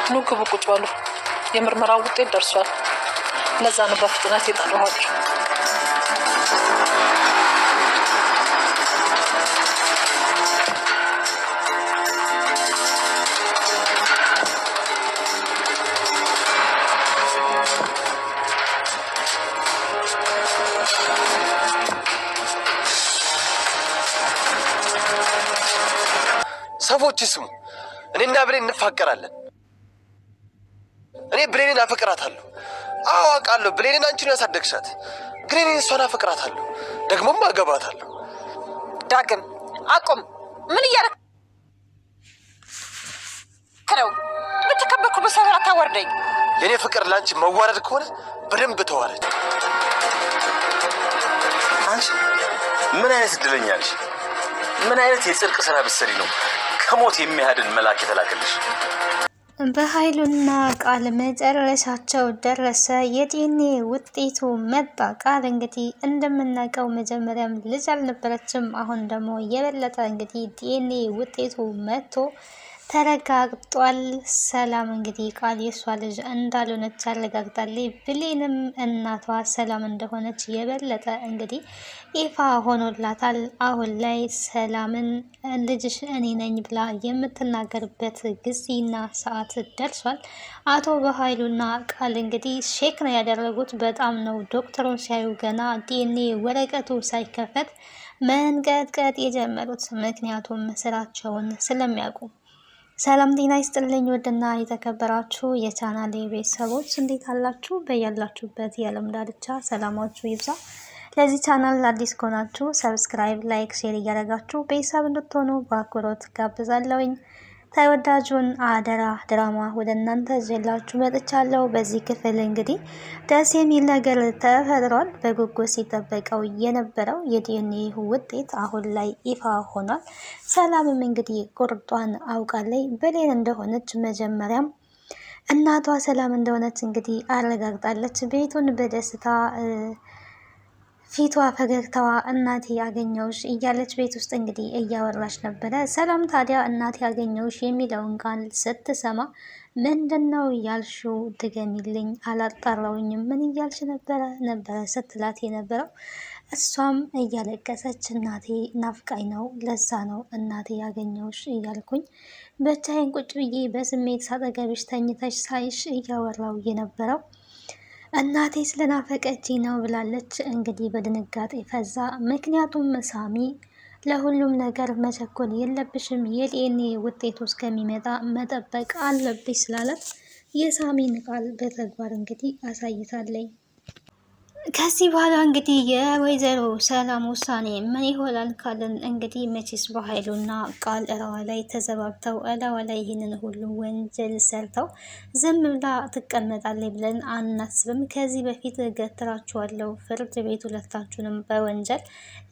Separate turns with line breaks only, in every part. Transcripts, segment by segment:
ኑ ግቡ ቁጭ በሉ። የምርመራው ውጤት ደርሷል። ለዛ ነው በፍጥነት የጠራኋችሁ።
ሰዎች ስሙ፣ እኔና ብሌን እንፋቀራለን። እኔ ብሌንን አፈቅራታለሁ። አዎ አውቃለሁ፣ ብሌንን አንቺ ነው ያሳደግሻት። ግን እኔ እሷን አፈቅራታለሁ፣ ደግሞም አገባታለሁ።
ዳግም አቁም። ምን እያደረክ ነው? በተከበርኩ በሰፈር አታወርደኝ።
የእኔ ፍቅር ለአንቺ መዋረድ ከሆነ በደንብ ተዋረድ።
አንቺ ምን አይነት እድለኛ ነሽ? ምን አይነት የጽድቅ ስራ ብትሰሪ ነው ከሞት የሚያድን መልአክ የተላከልሽ?
በኃይሉና ቃል መጨረሻቸው ደረሰ። የዲኤንኤ ውጤቱ መጣ። ቃል እንግዲህ እንደምናውቀው መጀመሪያም ልጅ አልነበረችም። አሁን ደግሞ የበለጠ እንግዲህ ዲኤንኤ ውጤቱ መጥቶ ተረጋግጧል። ሰላም እንግዲህ ቃል የሷ ልጅ እንዳልሆነች አረጋግጣለች። ብሌንም እናቷ ሰላም እንደሆነች የበለጠ እንግዲህ ይፋ ሆኖላታል። አሁን ላይ ሰላምን ልጅሽ እኔ ነኝ ብላ የምትናገርበት ጊዜና ሰዓት ደርሷል። አቶ በኃይሉና ቃል እንግዲህ ሼክ ነው ያደረጉት። በጣም ነው ዶክተሩን ሲያዩ ገና ዲኤንኤ ወረቀቱ ሳይከፈት መንቀጥቀጥ የጀመሩት፣ ምክንያቱም ስራቸውን ስለሚያውቁ። ሰላም ጤና ይስጥልኝ ውድና የተከበራችሁ የቻናሌ ቤተሰቦች እንዴት አላችሁ? በያላችሁበት የዓለም ዳርቻ ሰላማችሁ ይብዛ። ለዚህ ቻናል አዲስ ከሆናችሁ ሰብስክራይብ፣ ላይክ፣ ሼር እያደረጋችሁ ቤተሰብ እንድትሆኑ በአክብሮት ጋብዛለሁኝ። ተወዳጁን አደራ ድራማ ወደ እናንተ ይዤላችሁ መጥቻለሁ። በዚህ ክፍል እንግዲህ ደስ የሚል ነገር ተፈጥሯል። በጉጉት ሲጠበቀው የነበረው የዲኤንኤ ውጤት አሁን ላይ ይፋ ሆኗል። ሰላምም እንግዲህ ቁርጧን አውቃለች። ብሌን እንደሆነች መጀመሪያም እናቷ ሰላም እንደሆነች እንግዲህ አረጋግጣለች። ቤቱን በደስታ ፊቷ ፈገግታዋ እናቴ ያገኘውሽ እያለች ቤት ውስጥ እንግዲህ እያወራች ነበረ። ሰላም ታዲያ እናቴ ያገኘውሽ የሚለውን ቃል ስትሰማ ምንድን ነው ያልሽው? ድገሚልኝ፣ አላጣራውኝም። ምን እያልሽ ነበረ ስትላት የነበረው። እሷም እያለቀሰች እናቴ ናፍቃኝ ነው፣ ለዛ ነው እናቴ ያገኘውሽ እያልኩኝ ብቻዬን ቁጭ ብዬ በስሜት ሳጠገብሽ ተኝተሽ ሳይሽ እያወራው የነበረው እናቴ ስለናፈቀች ነው ብላለች። እንግዲህ በድንጋጤ ፈዛ። ምክንያቱም ሳሚ ለሁሉም ነገር መቸኮል የለብሽም፣ የዲኤንኤ ውጤቱ እስከሚመጣ መጠበቅ አለብሽ ስላለት የሳሚን ቃል በተግባር እንግዲህ አሳይታለኝ። ከዚህ በኋላ እንግዲህ የወይዘሮ ሰላም ውሳኔ ምን ይሆናል ካልን እንግዲህ መቼስ በኃይሉና ቃል እላዋ ላይ ተዘባብተው እላዋ ላይ ይህንን ሁሉ ወንጀል ሰርተው ዝም ብላ ትቀመጣለች ብለን አናስብም። ከዚህ በፊት ገትራችኋለሁ፣ ፍርድ ቤት ሁለታችሁንም በወንጀል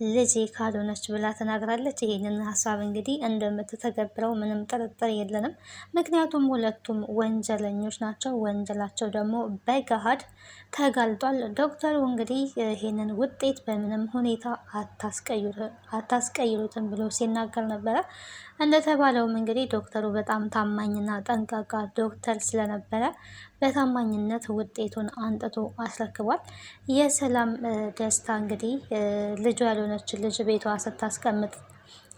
ልጄ ካልሆነች ብላ ተናግራለች። ይህንን ሀሳብ እንግዲህ እንደምትተገብረው ምንም ጥርጥር የለንም። ምክንያቱም ሁለቱም ወንጀለኞች ናቸው። ወንጀላቸው ደግሞ በገሃድ ተጋልጧል። ዶክተሩ እንግዲህ ይሄንን ውጤት በምንም ሁኔታ አታስቀይሩትም ብሎ ሲናገር ነበረ። እንደተባለውም እንግዲህ ዶክተሩ በጣም ታማኝና ጠንቃቃ ዶክተር ስለነበረ በታማኝነት ውጤቱን አንጥቶ አስረክቧል። የሰላም ደስታ እንግዲህ ልጇ ያልሆነች ልጅ ቤቷ ስታስቀምጥ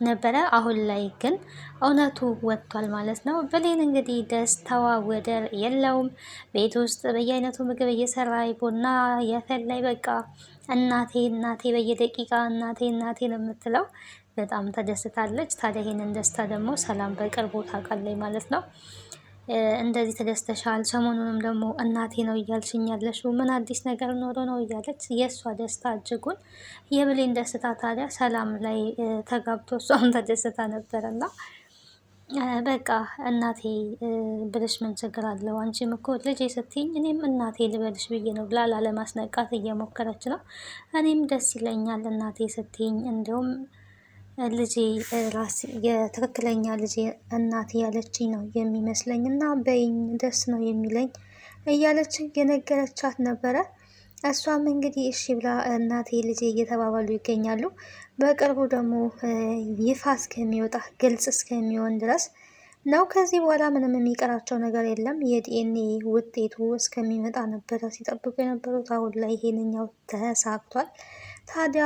ነበረ። አሁን ላይ ግን እውነቱ ወጥቷል ማለት ነው። ብሌን እንግዲህ ደስታዋ ወደር የለውም። ቤት ውስጥ በየአይነቱ ምግብ እየሰራ ቡና የፈላይ በቃ እናቴ እናቴ በየደቂቃ እናቴ እናቴ ነው የምትለው። በጣም ተደስታለች። ታዲያ ይሄንን ደስታ ደግሞ ሰላም በቅርቡ ታውቃለች ማለት ነው። እንደዚህ ተደስተሻል፣ ሰሞኑንም ደግሞ እናቴ ነው እያልሽኝ ያለሽው ምን አዲስ ነገር ኖሮ ነው እያለች የእሷ ደስታ እጅጉን የብሌን ደስታ ታዲያ ሰላም ላይ ተጋብቶ እሷም ተደስታ ነበረና በቃ እናቴ ብልሽ ምን ችግር አለው? አንቺም እኮ ልጄ ስትይኝ እኔም እናቴ ልበልሽ ብዬ ነው ብላ ላለማስነቃት እየሞከረች ነው። እኔም ደስ ይለኛል እናቴ ስትይኝ፣ እንዲሁም ልጄ ራስ የትክክለኛ ልጄ እናቴ ያለችኝ ነው የሚመስለኝ እና በይኝ ደስ ነው የሚለኝ እያለች የነገረቻት ነበረ። እሷም እንግዲህ እሺ ብላ እናቴ ልጄ እየተባባሉ ይገኛሉ። በቅርቡ ደግሞ ይፋ እስከሚወጣ ግልጽ እስከሚሆን ድረስ ነው። ከዚህ በኋላ ምንም የሚቀራቸው ነገር የለም። የዲኤንኤ ውጤቱ እስከሚመጣ ነበረ ሲጠብቁ የነበሩት። አሁን ላይ ይሄንኛው ተሳክቷል። ታዲያ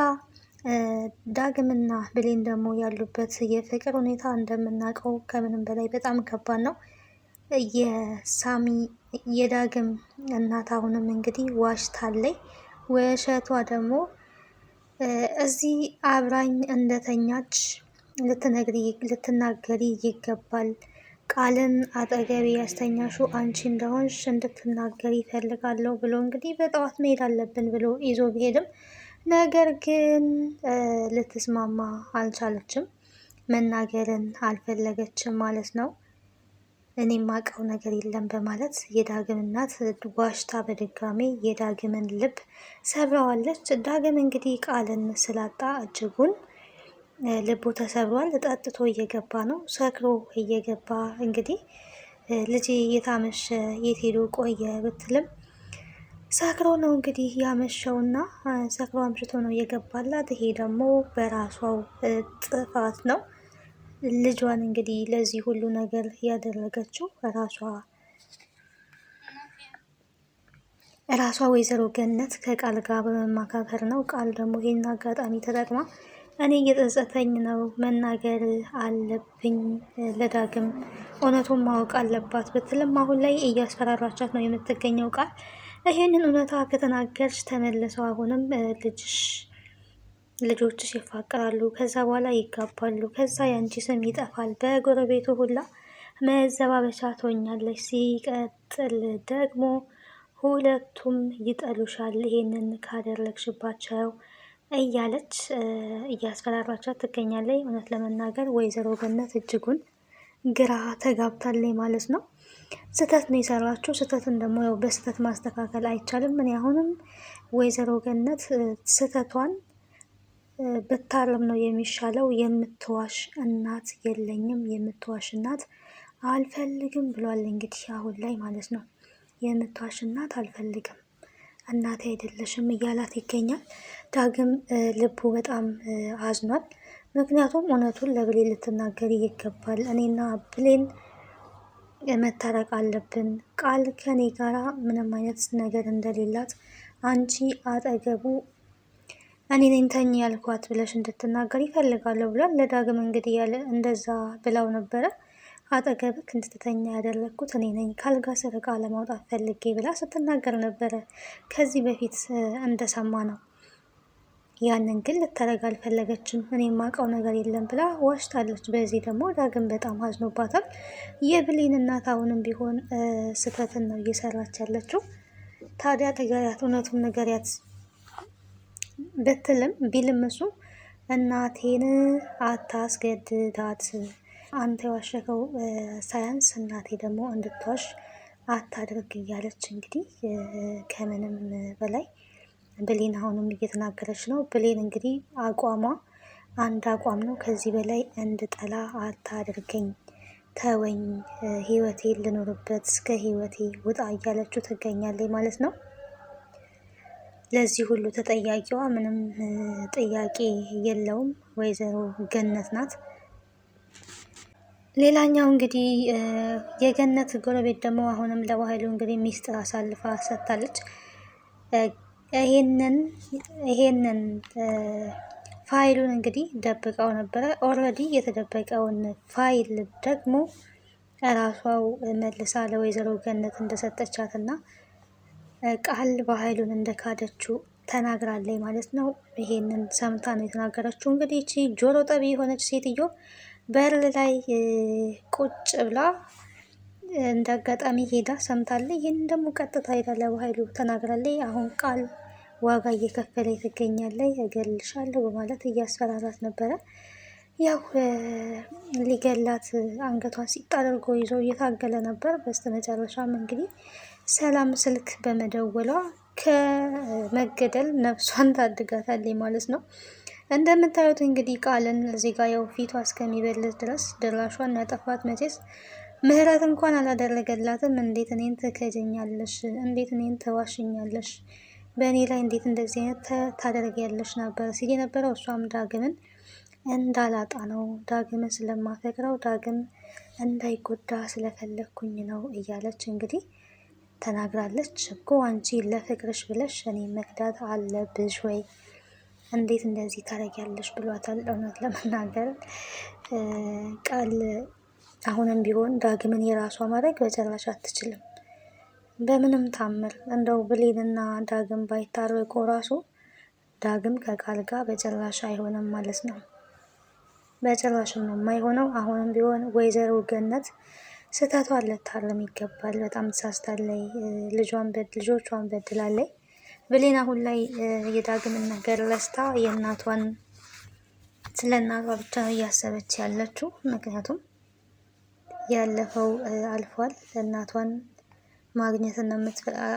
ዳግምና ብሌን ደግሞ ያሉበት የፍቅር ሁኔታ እንደምናውቀው ከምንም በላይ በጣም ከባድ ነው። የሳሚ የዳግም እናት አሁንም እንግዲህ ዋሽታለይ። ውሸቷ ደግሞ እዚህ አብራኝ እንደተኛች ልትናገሪ ይገባል። ቃልን አጠገቤ ያስተኛሹ አንቺ እንደሆንሽ እንድትናገሪ ይፈልጋለሁ ብሎ እንግዲህ በጠዋት መሄድ አለብን ብሎ ይዞ ቢሄድም ነገር ግን ልትስማማ አልቻለችም። መናገርን አልፈለገችም ማለት ነው። እኔ የማውቀው ነገር የለም በማለት የዳግም እናት ዋሽታ በድጋሜ የዳግምን ልብ ሰብረዋለች። ዳግም እንግዲህ ቃልን ስላጣ እጅጉን ልቡ ተሰብሯል። ጠጥቶ እየገባ ነው፣ ሰክሮ እየገባ እንግዲህ ልጄ የታመሸ የት ሄዶ ቆየ ብትልም ሰክሮ ነው እንግዲህ ያመሸውና ሰክሮ አምሽቶ ነው የገባላት። ይሄ ደግሞ በራሷው ጥፋት ነው። ልጇን እንግዲህ ለዚህ ሁሉ ነገር ያደረገችው ራሷ ወይዘሮ ገነት ከቃል ጋር በመማካከር ነው። ቃል ደግሞ ይህን አጋጣሚ ተጠቅማ እኔ እየጸጸተኝ ነው፣ መናገር አለብኝ፣ ለዳግም እውነቱን ማወቅ አለባት ብትልም አሁን ላይ እያስፈራራቻት ነው የምትገኘው። ቃል ይህንን እውነታ ከተናገርሽ ተመልሰው አሁንም ልጆችሽ ይፋቀራሉ፣ ከዛ በኋላ ይጋባሉ፣ ከዛ ያንቺ ስም ይጠፋል፣ በጎረቤቱ ሁላ መዘባበቻ ትሆኛለች። ሲቀጥል ደግሞ ሁለቱም ይጠሉሻል ይሄንን ካደረግሽባቸው እያለች እያስፈራራቻት ትገኛለች። እውነት ለመናገር ወይዘሮ ገነት እጅጉን ግራ ተጋብታለች ማለት ነው። ስህተት ነው የሰራችው። ስህተትን ደግሞ ያው በስህተት ማስተካከል አይቻልም። ምን አሁንም ወይዘሮ ገነት ስህተቷን ብታርም ነው የሚሻለው። የምትዋሽ እናት የለኝም፣ የምትዋሽ እናት አልፈልግም ብሏል እንግዲህ አሁን ላይ ማለት ነው። የምትዋሽ እናት አልፈልግም፣ እናቴ አይደለሽም እያላት ይገኛል። ዳግም ልቡ በጣም አዝኗል። ምክንያቱም እውነቱን ለብሌን ልትናገር ይገባል። እኔና ብሌን መታረቅ አለብን። ቃል ከኔ ጋራ ምንም አይነት ነገር እንደሌላት አንቺ አጠገቡ እኔ ነኝ ተኝ ያልኳት ብለሽ እንድትናገር ይፈልጋለሁ ብሏል። ለዳግም እንግዲህ ያለ እንደዛ ብላው ነበረ። አጠገብክ እንድትተኛ ያደረግኩት እኔ ነኝ፣ ካልጋ ስር ዕቃ ለማውጣት ፈልጌ ብላ ስትናገር ነበረ ከዚህ በፊት እንደሰማ ነው። ያንን ግን ልታረግ አልፈለገችም። እኔ የማውቀው ነገር የለም ብላ ዋሽታለች። በዚህ ደግሞ ዳግም በጣም አዝኖባታል። የብሌን እናት አሁንም ቢሆን ስህተትን ነው እየሰራች ያለችው። ታዲያ ንገሪያት፣ እውነቱን ንገሪያት ብትልም ቢልም እሱ እናቴን አታስገድዳት፣ አንተ የዋሸከው ሳያንስ እናቴ ደግሞ እንድትዋሽ አታድርግ እያለች እንግዲህ ከምንም በላይ ብሌን አሁንም እየተናገረች ነው። ብሌን እንግዲህ አቋሟ አንድ አቋም ነው። ከዚህ በላይ እንድጠላ አታድርገኝ፣ ተወኝ፣ ህይወቴ ልኖርበት፣ እስከ ህይወቴ ውጣ እያለችው ትገኛለች ማለት ነው። ለዚህ ሁሉ ተጠያቂዋ ምንም ጥያቄ የለውም ወይዘሮ ገነት ናት። ሌላኛው እንግዲህ የገነት ጎረቤት ደግሞ አሁንም ለባህሉ እንግዲህ ሚስጥር አሳልፋ ሰጥታለች። ይሄንን ፋይሉን እንግዲህ ደብቀው ነበረ። ኦልሬዲ የተደበቀውን ፋይል ደግሞ ራሷው መልሳ ለወይዘሮ ገነት እንደሰጠቻት እና ቃል ባህሉን እንደካደችው ተናግራለች ማለት ነው። ይሄንን ሰምታ ነው የተናገረችው። እንግዲህ እቺ ጆሮ ጠቢ የሆነች ሴትዮ በር ላይ ቁጭ ብላ እንደ አጋጣሚ ሄዳ ሰምታለች። ይህን ደግሞ ቀጥታ ሄዳ ለባህሉ ተናግራለች። አሁን ቃል ዋጋ እየከፈለ ትገኛለች፣ እገልሻለሁ በማለት እያስፈራራት ነበረ። ያው ሊገላት አንገቷን ሲጥ አድርጎ ይዞ እየታገለ ነበር። በስተመጨረሻም እንግዲህ ሰላም ስልክ በመደወሏ ከመገደል ነፍሷን ታድጋታለች ማለት ነው። እንደምታዩት እንግዲህ ቃልን እዚህ ጋር ያው ፊቷ እስከሚበልጥ ድረስ ድራሿን ያጠፋት መቼስ ምህረት እንኳን አላደረገላትም። እንዴት እኔን ትከጀኛለሽ? እንዴት እኔን ተዋሽኛለሽ? በእኔ ላይ እንዴት እንደዚህ አይነት ታደርጊያለሽ ነበር ሲል የነበረው። እሷም ዳግምን እንዳላጣ ነው። ዳግምን ስለማፈቅረው ዳግም እንዳይጎዳ ስለፈለግኩኝ ነው እያለች እንግዲህ ተናግራለች። እኮ አንቺ ለፍቅርሽ ብለሽ እኔ መክዳት አለብሽ ወይ? እንዴት እንደዚህ ታደርጊያለሽ ብሏታል። እውነት ለመናገር ቃል አሁንም ቢሆን ዳግምን የራሷ ማድረግ በጭራሽ አትችልም። በምንም ታምር እንደው ብሌንና ዳግም ባይታረቁ ራሱ ዳግም ከቃል ጋር በጭራሽ አይሆንም ማለት ነው። በጭራሽም ነው የማይሆነው። አሁንም ቢሆን ወይዘሮ ገነት ስህተቷን ልታርም ይገባል። በጣም ተሳስታለች። ልጆቿን በድላለች። ብሌን አሁን ላይ የዳግምን ነገር ረስታ የእናቷን ስለ እናቷ ብቻ ነው እያሰበች ያለችው። ምክንያቱም ያለፈው አልፏል። እናቷን ማግኘት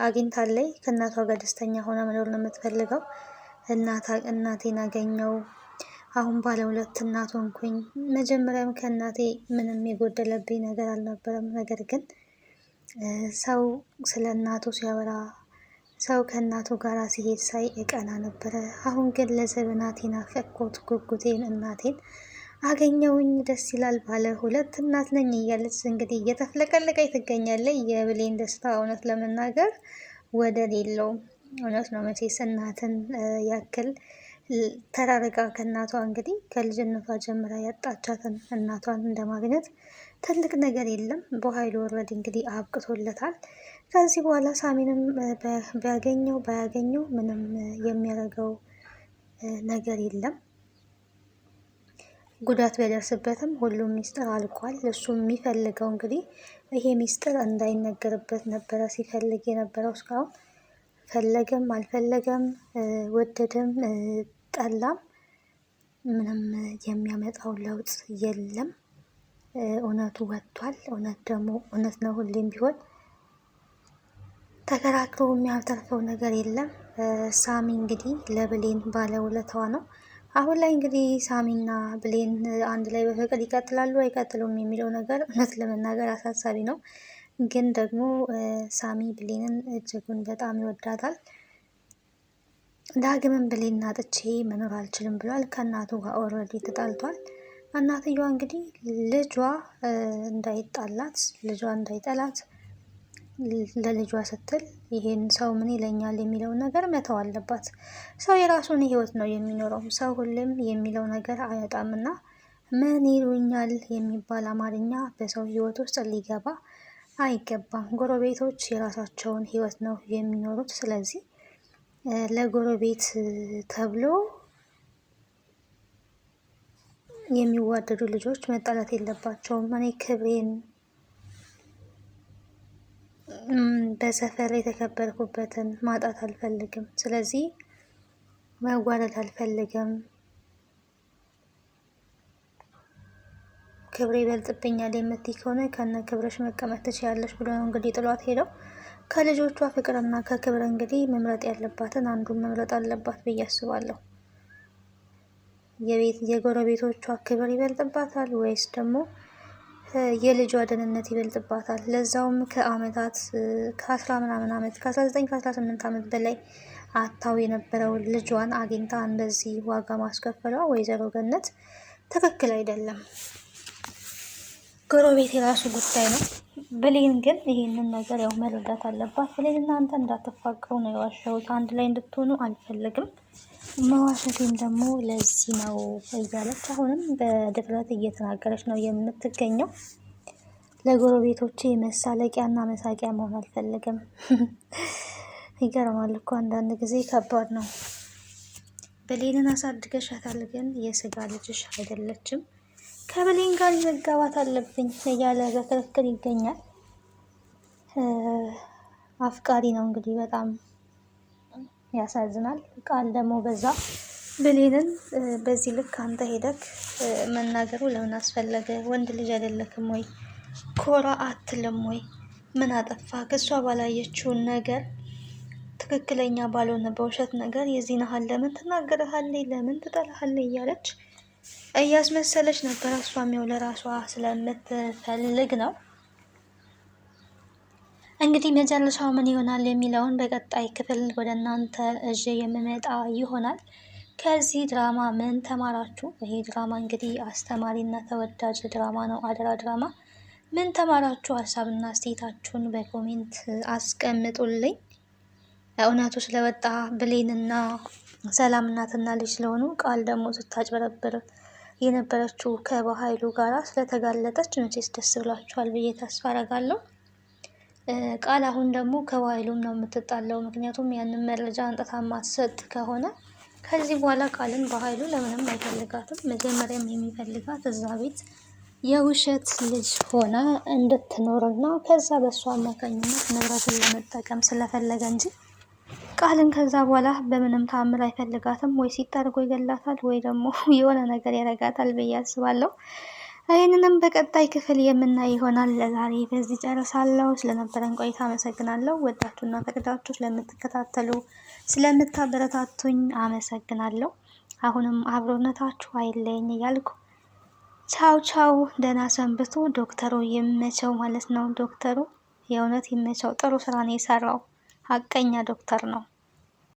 አግኝታለች። ከእናቷ ጋር ደስተኛ ሆና መኖር ነው የምትፈልገው። እናቴን አገኘው፣ አሁን ባለ ሁለት እናት ሆንኩኝ። መጀመሪያም ከእናቴ ምንም የጎደለብኝ ነገር አልነበረም። ነገር ግን ሰው ስለ እናቱ ሲያወራ፣ ሰው ከእናቱ ጋር ሲሄድ ሳይ እቀና ነበረ። አሁን ግን ለዘመናት ናፈቅኩት ጉጉቴን እናቴን አገኘውኝ፣ ደስ ይላል፣ ባለ ሁለት እናት ነኝ እያለች እንግዲህ እየተፍለቀለቀች ትገኛለች። የብሌን ደስታ እውነት ለመናገር ወደር የለውም። እውነት ነው። መቼስ እናትን ያክል ተራርቃ ከእናቷ እንግዲህ ከልጅነቷ ጀምራ ያጣቻትን እናቷን እንደማግኘት ትልቅ ነገር የለም። በኃይሉ ወረድ እንግዲህ አብቅቶለታል። ከዚህ በኋላ ሳሚንም ባያገኘው ምንም የሚያደርገው ነገር የለም። ጉዳት ቢያደርስበትም ሁሉም ሚስጥር አልቋል። እሱ የሚፈልገው እንግዲህ ይሄ ሚስጥር እንዳይነገርበት ነበረ ሲፈልግ የነበረው እስካሁን። ፈለገም አልፈለገም፣ ወደደም ጠላም ምንም የሚያመጣው ለውጥ የለም። እውነቱ ወጥቷል። እውነት ደግሞ እውነት ነው። ሁሌም ቢሆን ተከራክሮ የሚያተርፈው ነገር የለም። ሳሚ እንግዲህ ለብሌን ባለውለታዋ ነው። አሁን ላይ እንግዲህ ሳሚና ብሌን አንድ ላይ በፍቅር ይቀጥላሉ አይቀጥሉም የሚለው ነገር እውነት ለመናገር አሳሳቢ ነው። ግን ደግሞ ሳሚ ብሌንን እጅጉን በጣም ይወዳታል። ዳግምን ብሌን አጥቼ መኖር አልችልም ብሏል። ከእናቱ ጋር ኦልሬዲ ተጣልቷል። እናትየዋ እንግዲህ ልጇ እንዳይጣላት፣ ልጇ እንዳይጠላት ለልጇ ስትል ይሄን ሰው ምን ይለኛል የሚለውን ነገር መተው አለባት። ሰው የራሱን ህይወት ነው የሚኖረው። ሰው ሁሌም የሚለው ነገር አያጣምና ምን ይሉኛል የሚባል አማርኛ በሰው ህይወት ውስጥ ሊገባ አይገባም። ጎረቤቶች የራሳቸውን ህይወት ነው የሚኖሩት። ስለዚህ ለጎረቤት ተብሎ የሚዋደዱ ልጆች መጣላት የለባቸውም። እኔ ክብሬን በሰፈር የተከበርኩበትን ማጣት አልፈልግም። ስለዚህ መዋደድ አልፈልግም። ክብሬ ይበልጥብኛል የምትይ ከሆነ ከነ ክብረሽ መቀመጥ ትችያለሽ ብሎ ነው እንግዲህ ጥሏት ሄደው። ከልጆቿ ፍቅርና ከክብር እንግዲህ መምረጥ ያለባትን አንዱን መምረጥ አለባት ብዬ አስባለሁ። የጎረቤቶቿ ክብር ይበልጥባታል ወይስ ደግሞ የልጇ ደህንነት ይበልጥባታል? ለዛውም ከአመታት ከ19 ከ18 ዓመት በላይ አታው የነበረውን ልጇን አግኝታ እንደዚህ ዋጋ ማስከፈሏ ወይዘሮ ገነት ትክክል አይደለም። ጎረቤት የራሱ ጉዳይ ነው። ብሌን ግን ይህንን ነገር ያው መረዳት አለባት። ብሌን እናንተ እንዳትፋቀሩ ነው የዋሸሁት፣ አንድ ላይ እንድትሆኑ አልፈልግም፣ መዋሸቴም ደግሞ ለዚህ ነው እያለች አሁንም በድፍረት እየተናገረች ነው የምትገኘው። ለጎረቤቶቼ መሳለቂያና መሳቂያ መሆን አልፈልግም። ይገርማል እኮ አንዳንድ ጊዜ ከባድ ነው። ብሌንን አሳድገሻታል፣ ግን የስጋ ልጅሽ አይደለችም። ከብሌን ጋር መጋባት አለብኝ እያለ በክርክር ይገኛል። አፍቃሪ ነው እንግዲህ በጣም ያሳዝናል። ቃል ደግሞ በዛ ብሌንን በዚህ ልክ አንተ ሄደክ መናገሩ ለምን አስፈለገ? ወንድ ልጅ አይደለክም ወይ? ኮራ አትልም ወይ? ምን አጠፋ? ከሷ ባላየችውን ነገር ትክክለኛ ባልሆነ በውሸት ነገር የዚህን ያህል ለምን ትናገርሃለች? ለምን ትጠላሃለች? እያለች እያስመሰለች ነበር። እሷም ያው ለራሷ ስለምትፈልግ ነው። እንግዲህ መጨረሻው ምን ይሆናል የሚለውን በቀጣይ ክፍል ወደ እናንተ እዤ የምመጣ ይሆናል። ከዚህ ድራማ ምን ተማራችሁ? ይሄ ድራማ እንግዲህ አስተማሪና ተወዳጅ ድራማ ነው፣ አደራ ድራማ። ምን ተማራችሁ? ሀሳብና አስተያየታችሁን በኮሜንት አስቀምጡልኝ። እውነቱ ስለወጣ ብሌንና ሰላም እናትና ልጅ ስለሆኑ ቃል ደግሞ ስታጭበረብር የነበረችው ከበኃይሉ ጋራ ስለተጋለጠች መቼስ ደስ ብሏችኋል ብዬ ተስፋ አደርጋለሁ። ቃል አሁን ደግሞ ከበኃይሉም ነው የምትጣለው። ምክንያቱም ያንን መረጃ አንጥታ ማትሰጥ ከሆነ ከዚህ በኋላ ቃልን በኃይሉ ለምንም አይፈልጋትም። መጀመሪያም የሚፈልጋት እዛ ቤት የውሸት ልጅ ሆና እንድትኖርና ከዛ በእሷ አማካኝነት ንብረትን ለመጠቀም ስለፈለገ እንጂ ቃልን ከዛ በኋላ በምንም ተአምር አይፈልጋትም። ወይ ሲጠርጎ ይገላታል ወይ ደግሞ የሆነ ነገር ያረጋታል ብዬ አስባለሁ። ይህንንም በቀጣይ ክፍል የምናይ ይሆናል። ለዛሬ በዚህ ጨርሳለሁ። ስለነበረን ቆይታ አመሰግናለሁ። ወዳችሁና ፈቅዳችሁ ስለምትከታተሉ ስለምታበረታቱኝ አመሰግናለሁ። አሁንም አብሮነታችሁ አይለየኝ እያልኩ ቻው ቻው፣ ደህና ሰንብቱ። ዶክተሩ ይመቸው ማለት ነው። ዶክተሩ የእውነት ይመቸው። ጥሩ ስራ ነው የሰራው። ሀቀኛ ዶክተር ነው።